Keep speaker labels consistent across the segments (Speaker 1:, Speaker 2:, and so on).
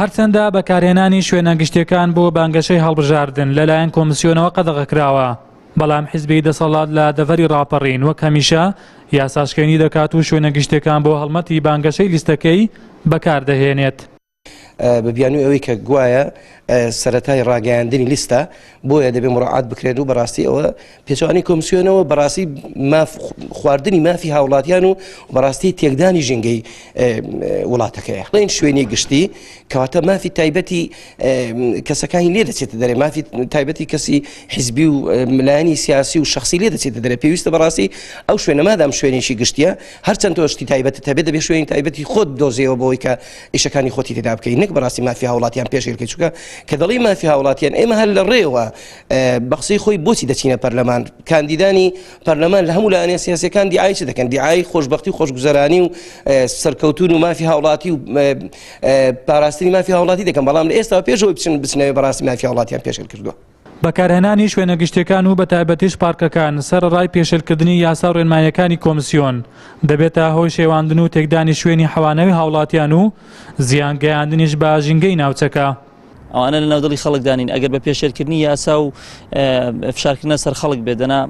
Speaker 1: هەرچەندە بەکارهێنانی شوێنە گشتیەکان بۆ بانگەشەی هەڵبژاردن لەلایەن کۆمسیۆنەوە قەدەغەکراوە، بەڵام حیزبی دەسەڵات لە دەڤەری ڕاپەڕین وەک هەمیشە یاساشکێنی دەکات و شوێنە گشتیەکان بۆ هەڵمەتی بانگەشەی لیستەکەی بەکاردەهێنێت.
Speaker 2: بەبیانی ئەوەی کە گوایە سەرەتای ڕاگەیاندنی لیستە بۆیە دەبێت مڕعات بکرێت و بەڕاستی ئەوە پێچوانی کۆمسیۆنەوە بەڕاستی خواردنی مافی هاوڵاتیان و بەڕاستی تێکدانی ژنگەی وڵاتەکەیە. بڵێن شوێنی گشتی کەواتە مافی تایبەتی کەسەکانی لێ دەچێتە دەرێ، مافی تایبەتی کەسی حیزبی و ملایانی سیاسی و شخصی لێ دەچێتە دەرێ. پێویستە بەڕاستی ئەو شوێنە مادام شوێنێکی گشتیە هەرچەند تۆشتی تایبەتە تەبێت دەبێت شوێنی تایبەتی خۆت دۆزیەوە بۆی کە ئیشەکانی خۆتی تێدا بکەین، نەک بەڕاستی مافی هاوڵاتیان پێشێرکەی چووکە کە دەڵی مافی هاوڵاتیان ئێمە هەر لە ڕێوە بەخسەی خۆی بۆچی دەچینە پەرلەمان. کاندیدانی پەرلەمان لە هەموو لایەنە سیاسیەکان دیعای چ دەکەن؟ دیعای خۆشبەختی و خۆشگوزەرانی و سەرکەوتون و مافی هاوڵاتی و پاراستنی مافی هاوڵاتی دەکەن، بەڵام لە ئێستا پێشەوەی بچنەوەی بەڕاستی مافی هاوڵاتیان پێشێل کردووە.
Speaker 1: بەکارهێنانی شوێنە گشتیەکان و بەتایبەتیش پارکەکان سەرڕای پێشێلکردنی یاسا و ڕێنماییەکانی کۆمسیۆن دەبێتە هۆی شێواندن و تێکدانی شوێنی حەوانەوی هاوڵاتیان و زیانگەیاندنیش بە ژینگەی ناوچەکە.
Speaker 3: ئەوانە لە ناودڵی خەڵک دانین ئەگەر بە پێشێلکردنی یاسا و فشارکردنە سەر خەڵک بێدەنا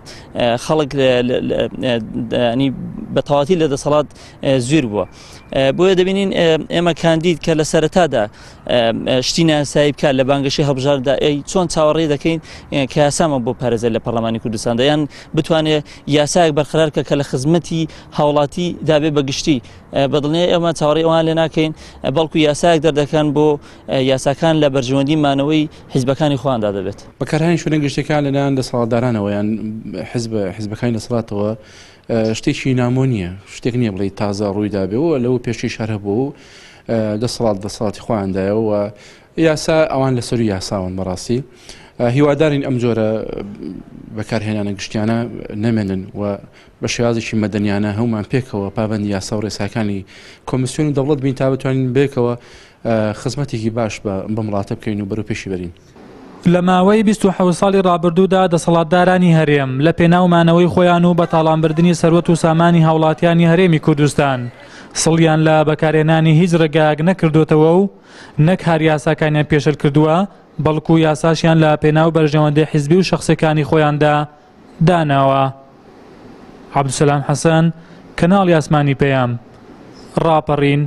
Speaker 3: خەڵک بە تەواتی لە دەسەڵات زویر بووە. بۆیە دەبینین ئێمە کاندید کە لە سەرەتادا شتی ناسایی بکات لە بانگەشەی هەڵبژاردندا چۆن چاوەڕێ دەکەین کە یاسامە بۆ پارێزە لە پەرلەمانی کوردستاندا، یان بتوانێت یاسایەک بەرقەرار کە لە خزمەتی هاوڵاتی دابێ بەگشتی. بەدڵنیە ئێمە چاوەڕێی ئەوان لێ ناکەین، بەڵکو یاسایەک دەردەکەن بۆ یاساکان لە بەرژەوەندی مانەوەی حیزبەکانی خۆیاندا دەبێت.
Speaker 4: بەکارهێنانی شوێنە گشتیەکان لەلایەن دەسەڵاتدارانەوە یان حیزبەکانی دەسەڵاتەوە شتێکی نامۆ نییە، شتێک نییە بڵێ تازە ڕووی دابێەوە لەو پێشی شار هەبوو دەسەڵاتی خۆیاندایەوە یاسا ئەوان لەسەر یاساون. بەڕاستی هیوادارین ئەم جۆرە بەکارهێنانە گشتیانە نەمێنن و بە شێوازێکی مەدەنیانە هەمومان پێکەوە پابەندی یاسا و ڕێساکانی کۆمسیۆن و دەوڵەت بین تا بتوانین بێکەوە خزمەتێکی باش بە وڵاتە بکەین و بەرەوپێشی بەرین.
Speaker 1: لە ماوەی 27 ساڵی ڕابردوودا دەسەڵاتدارانی هەرێم لە پێناومانەوەی خۆیان و بە تاڵانبردنی سەروەت و سامانی هاوڵاتیانی هەرێمی کوردستان سڵیان لە بەکارهێنانی هیچ ڕێگایەک نەکردوتەوە و نەک هەر یاساکانیان پێشەل کردووە، بەڵکو یاساشیان لە پێناو بەرژەوەندەی حیزبی و شەخسەکانی خۆیاندا داناوە. عەبدولسەلام حەسەن، کەناڵی ئاسمانی پەیام، ڕاپەڕین.